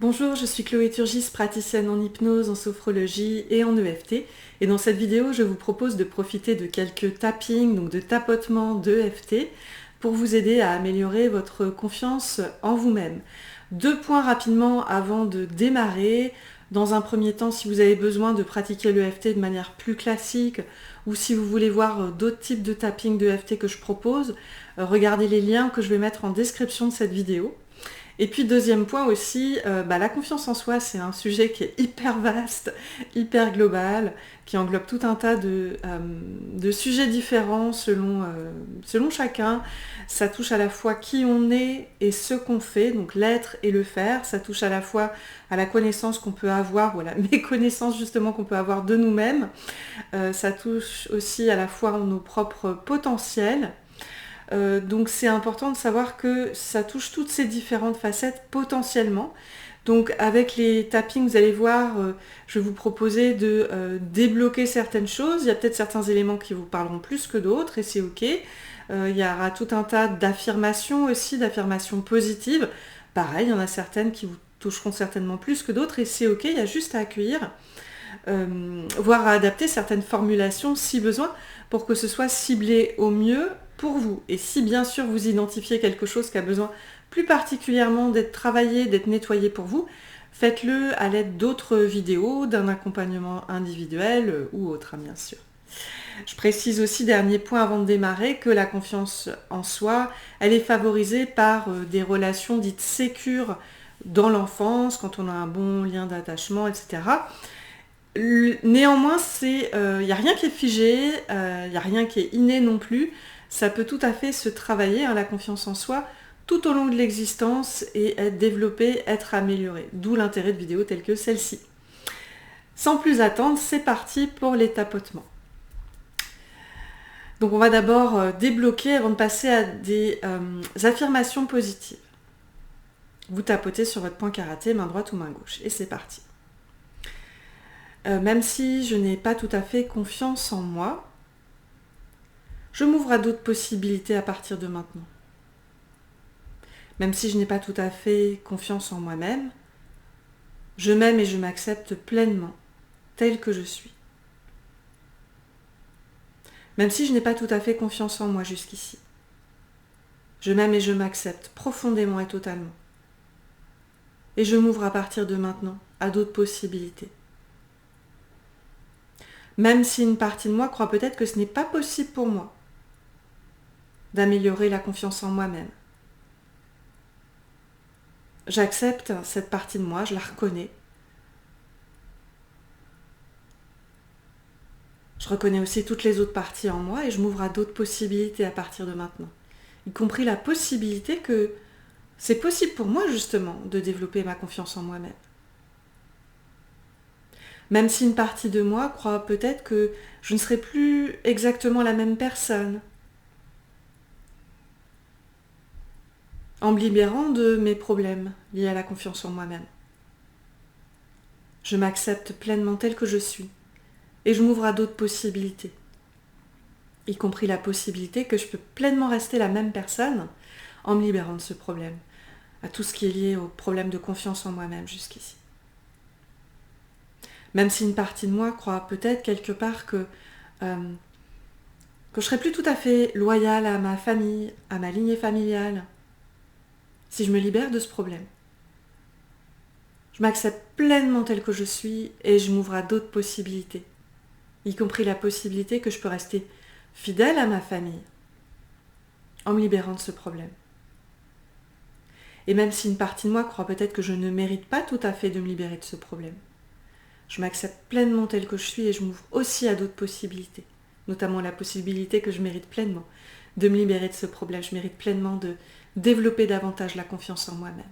Bonjour, je suis Chloé Turgis, praticienne en hypnose, en sophrologie et en EFT. Et dans cette vidéo, je vous propose de profiter de quelques tappings, donc de tapotements d'EFT, pour vous aider à améliorer votre confiance en vous-même. 2 points rapidement avant de démarrer. Dans un premier temps, si vous avez besoin de pratiquer l'EFT de manière plus classique, ou si vous voulez voir d'autres types de tapping d'EFT que je propose, regardez les liens que je vais mettre en description de cette vidéo. Et puis deuxième point aussi, la confiance en soi, c'est un sujet qui est hyper vaste, hyper global, qui englobe tout un tas de sujets différents selon chacun. Ça touche à la fois qui on est et ce qu'on fait, donc l'être et le faire. Ça touche à la fois à la connaissance qu'on peut avoir, ou à la méconnaissance justement qu'on peut avoir de nous-mêmes. Ça touche aussi à la fois nos propres potentiels. Donc c'est important de savoir que ça touche toutes ces différentes facettes potentiellement. Donc avec les tappings, vous allez voir, je vais vous proposer de débloquer certaines choses. Il y a peut-être certains éléments qui vous parleront plus que d'autres et c'est ok. Il y aura tout un tas d'affirmations aussi, d'affirmations positives. Pareil, il y en a certaines qui vous toucheront certainement plus que d'autres et c'est ok, il y a juste à accueillir. Voire à adapter certaines formulations si besoin pour que ce soit ciblé au mieux pour vous. Et si bien sûr vous identifiez quelque chose qui a besoin plus particulièrement d'être travaillé, d'être nettoyé pour vous, faites-le à l'aide d'autres vidéos, d'un accompagnement individuel ou autre, bien sûr. Je précise aussi, dernier point avant de démarrer, que la confiance en soi, elle est favorisée par des relations dites sécures dans l'enfance, quand on a un bon lien d'attachement, etc. Néanmoins, il n'y a rien qui est figé, il n'y a rien qui est inné non plus. Ça peut tout à fait se travailler, la confiance en soi, tout au long de l'existence et être développée, être améliorée. D'où l'intérêt de vidéos telles que celle-ci. Sans plus attendre, c'est parti pour les tapotements. Donc on va d'abord débloquer avant de passer à des affirmations positives. Vous tapotez sur votre poing karaté, main droite ou main gauche. Et c'est parti. Même si je n'ai pas tout à fait confiance en moi, je m'ouvre à d'autres possibilités à partir de maintenant. Même si je n'ai pas tout à fait confiance en moi-même, je m'aime et je m'accepte pleinement, tel que je suis. Même si je n'ai pas tout à fait confiance en moi jusqu'ici, je m'aime et je m'accepte profondément et totalement. Et je m'ouvre à partir de maintenant à d'autres possibilités. Même si une partie de moi croit peut-être que ce n'est pas possible pour moi d'améliorer la confiance en moi-même. J'accepte cette partie de moi, je la reconnais. Je reconnais aussi toutes les autres parties en moi et je m'ouvre à d'autres possibilités à partir de maintenant. Y compris la possibilité que c'est possible pour moi justement de développer ma confiance en moi-même. Même si une partie de moi croit peut-être que je ne serai plus exactement la même personne. En me libérant de mes problèmes liés à la confiance en moi-même. Je m'accepte pleinement telle que je suis et je m'ouvre à d'autres possibilités, y compris la possibilité que je peux pleinement rester la même personne en me libérant de ce problème, à tout ce qui est lié au problème de confiance en moi-même jusqu'ici. Même si une partie de moi croit peut-être quelque part que je serai plus tout à fait loyale à ma famille, à ma lignée familiale, si je me libère de ce problème. Je m'accepte pleinement telle que je suis et je m'ouvre à d'autres possibilités, y compris la possibilité que je peux rester fidèle à ma famille en me libérant de ce problème. Et même si une partie de moi croit peut-être que je ne mérite pas tout à fait de me libérer de ce problème, je m'accepte pleinement telle que je suis et je m'ouvre aussi à d'autres possibilités, notamment la possibilité que je mérite pleinement de me libérer de ce problème, je mérite pleinement de développer davantage la confiance en moi-même.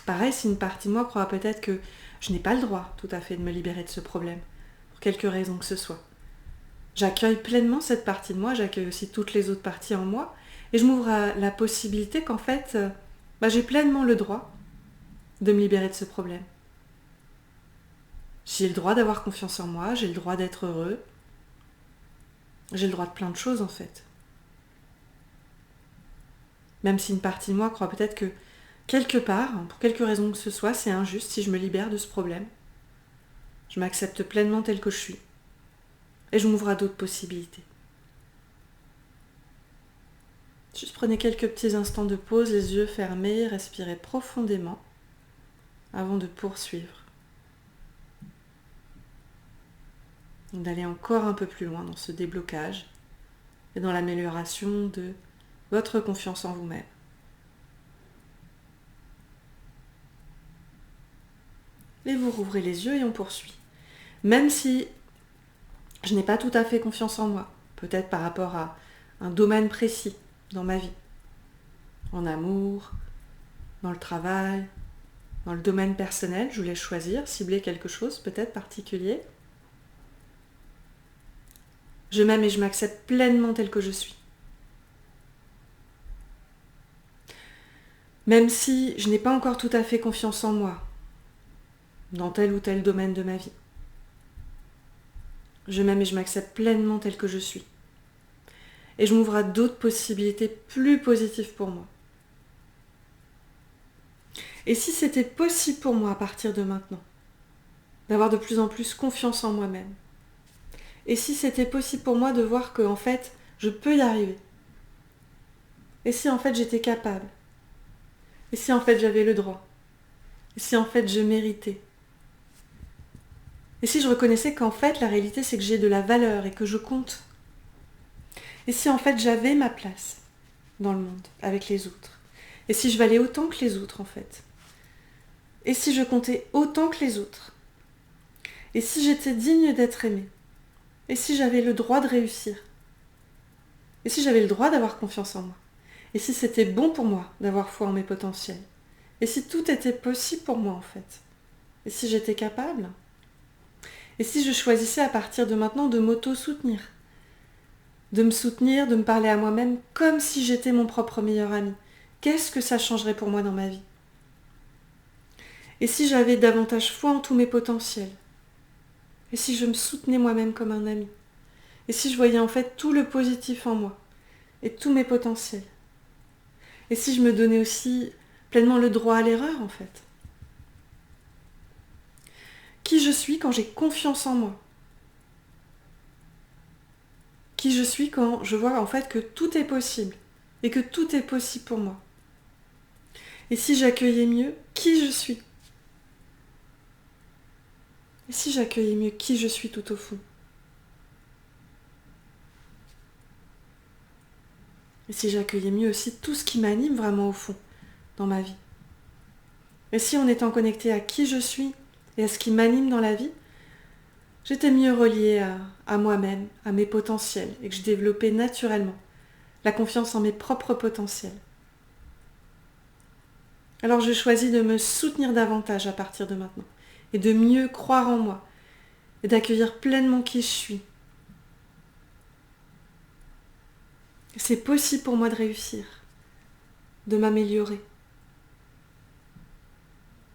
Pareil, si une partie de moi croit peut-être que je n'ai pas le droit tout à fait de me libérer de ce problème, pour quelque raison que ce soit. J'accueille pleinement cette partie de moi, j'accueille aussi toutes les autres parties en moi, et je m'ouvre à la possibilité qu'en fait, j'ai pleinement le droit de me libérer de ce problème. J'ai le droit d'avoir confiance en moi, j'ai le droit d'être heureux, j'ai le droit de plein de choses en fait. Même si une partie de moi croit peut-être que quelque part, pour quelque raison que ce soit, c'est injuste si je me libère de ce problème. Je m'accepte pleinement tel que je suis. Et je m'ouvre à d'autres possibilités. Juste prenez quelques petits instants de pause, les yeux fermés, respirez profondément avant de poursuivre. D'aller encore un peu plus loin dans ce déblocage et dans l'amélioration de votre confiance en vous-même. Et vous rouvrez les yeux et on poursuit. Même si je n'ai pas tout à fait confiance en moi, peut-être par rapport à un domaine précis dans ma vie, en amour, dans le travail, dans le domaine personnel, je voulais choisir, cibler quelque chose peut-être particulier. Je m'aime et je m'accepte pleinement tel que je suis. Même si je n'ai pas encore tout à fait confiance en moi, dans tel ou tel domaine de ma vie. Je m'aime et je m'accepte pleinement tel que je suis. Et je m'ouvre à d'autres possibilités plus positives pour moi. Et si c'était possible pour moi à partir de maintenant, d'avoir de plus en plus confiance en moi-même, et si c'était possible pour moi de voir que, en fait, je peux y arriver, et si en fait j'étais capable, et si en fait j'avais le droit, et si en fait je méritais, et si je reconnaissais qu'en fait la réalité c'est que j'ai de la valeur et que je compte, et si en fait j'avais ma place dans le monde avec les autres, et si je valais autant que les autres en fait, et si je comptais autant que les autres, et si j'étais digne d'être aimée, et si j'avais le droit de réussir, et si j'avais le droit d'avoir confiance en moi, et si c'était bon pour moi d'avoir foi en mes potentiels, et si tout était possible pour moi en fait, et si j'étais capable, et si je choisissais à partir de maintenant de m'auto-soutenir, de me soutenir, de me parler à moi-même comme si j'étais mon propre meilleur ami, qu'est-ce que ça changerait pour moi dans ma vie? Et si j'avais davantage foi en tous mes potentiels, et si je me soutenais moi-même comme un ami, et si je voyais en fait tout le positif en moi, et tous mes potentiels, et si je me donnais aussi pleinement le droit à l'erreur en fait. Qui je suis quand j'ai confiance en moi? Qui je suis quand je vois en fait que tout est possible, et que tout est possible pour moi? Et si j'accueillais mieux qui je suis? Et si j'accueillais mieux qui je suis tout au fond? Et si j'accueillais mieux aussi tout ce qui m'anime vraiment au fond, dans ma vie? Et si en étant connecté à qui je suis et à ce qui m'anime dans la vie, j'étais mieux reliée à moi-même, à mes potentiels, et que je développais naturellement la confiance en mes propres potentiels. Alors je choisis de me soutenir davantage à partir de maintenant, et de mieux croire en moi, et d'accueillir pleinement qui je suis. C'est possible pour moi de réussir, de m'améliorer.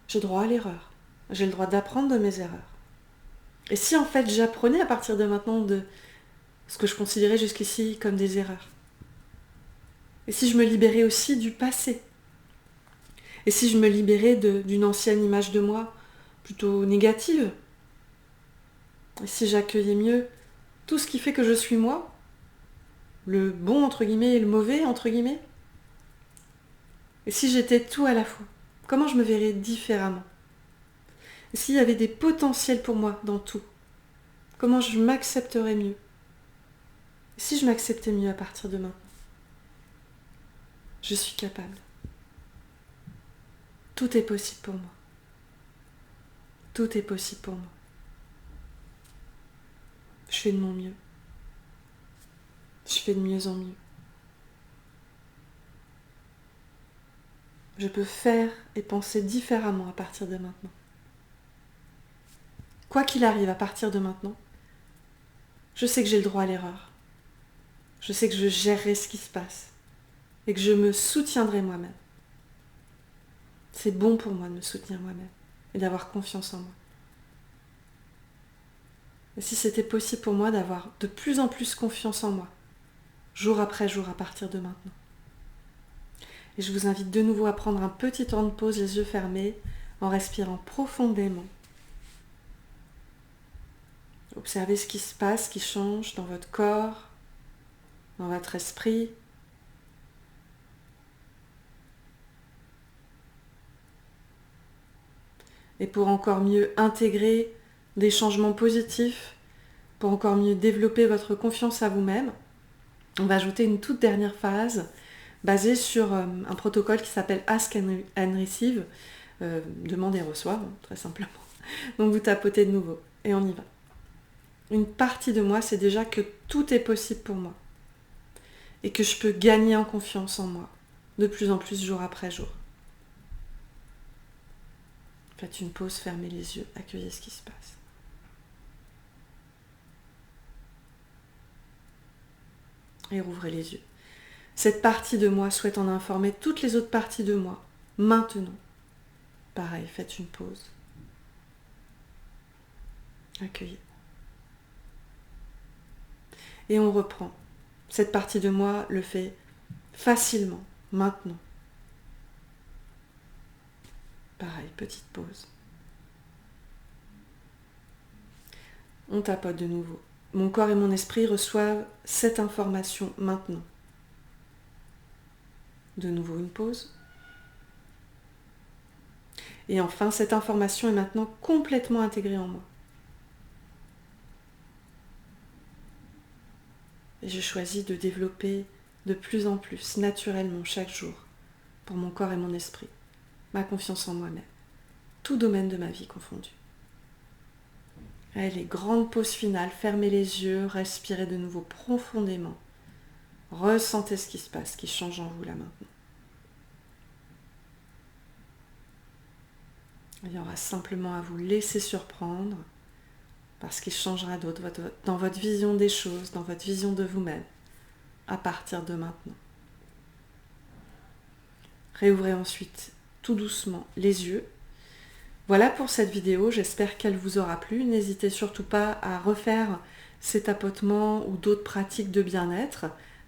J'ai droit à l'erreur, j'ai le droit d'apprendre de mes erreurs. Et si en fait j'apprenais à partir de maintenant de ce que je considérais jusqu'ici comme des erreurs? Et si je me libérais aussi du passé? Et si je me libérais d'une ancienne image de moi plutôt négative? Et si j'accueillais mieux tout ce qui fait que je suis moi? Le bon entre guillemets et le mauvais entre guillemets? Et si j'étais tout à la fois? Comment je me verrais différemment? Et s'il y avait des potentiels pour moi dans tout? Comment je m'accepterais mieux? Et si je m'acceptais mieux à partir de maintenant? Je suis capable. Tout est possible pour moi. Tout est possible pour moi. Je fais de mon mieux. Je fais de mieux en mieux. Je peux faire et penser différemment à partir de maintenant. Quoi qu'il arrive à partir de maintenant, je sais que j'ai le droit à l'erreur. Je sais que je gérerai ce qui se passe et que je me soutiendrai moi-même. C'est bon pour moi de me soutenir moi-même et d'avoir confiance en moi. Et si c'était possible pour moi d'avoir de plus en plus confiance en moi, jour après jour à partir de maintenant. Et je vous invite de nouveau à prendre un petit temps de pause, les yeux fermés, en respirant profondément. Observez ce qui se passe, ce qui change dans votre corps, dans votre esprit. Et pour encore mieux intégrer des changements positifs, pour encore mieux développer votre confiance à vous-même, on va ajouter une toute dernière phase basée sur un protocole qui s'appelle Ask and Receive, demande et reçoit, très simplement. Donc vous tapotez de nouveau et on y va. Une partie de moi, c'est déjà que tout est possible pour moi et que je peux gagner en confiance en moi, de plus en plus jour après jour. Faites une pause, fermez les yeux, accueillez ce qui se passe. Et rouvrez les yeux. Cette partie de moi souhaite en informer toutes les autres parties de moi, maintenant. Pareil, faites une pause. Accueillez. Et on reprend. Cette partie de moi le fait facilement, maintenant. Pareil, petite pause. On tapote de nouveau. Mon corps et mon esprit reçoivent cette information maintenant. De nouveau une pause. Et enfin, cette information est maintenant complètement intégrée en moi. Et je choisis de développer de plus en plus, naturellement, chaque jour, pour mon corps et mon esprit, ma confiance en moi-même, tout domaine de ma vie confondu. Allez, grande pause finale, fermez les yeux, respirez de nouveau profondément. Ressentez ce qui se passe, ce qui change en vous là maintenant. Il y aura simplement à vous laisser surprendre par ce qui changera d'autre dans votre vision des choses, dans votre vision de vous-même, à partir de maintenant. Réouvrez ensuite tout doucement les yeux. Voilà pour cette vidéo, j'espère qu'elle vous aura plu. N'hésitez surtout pas à refaire ces tapotements ou d'autres pratiques de bien-être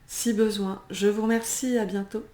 si besoin. Je vous remercie, à bientôt.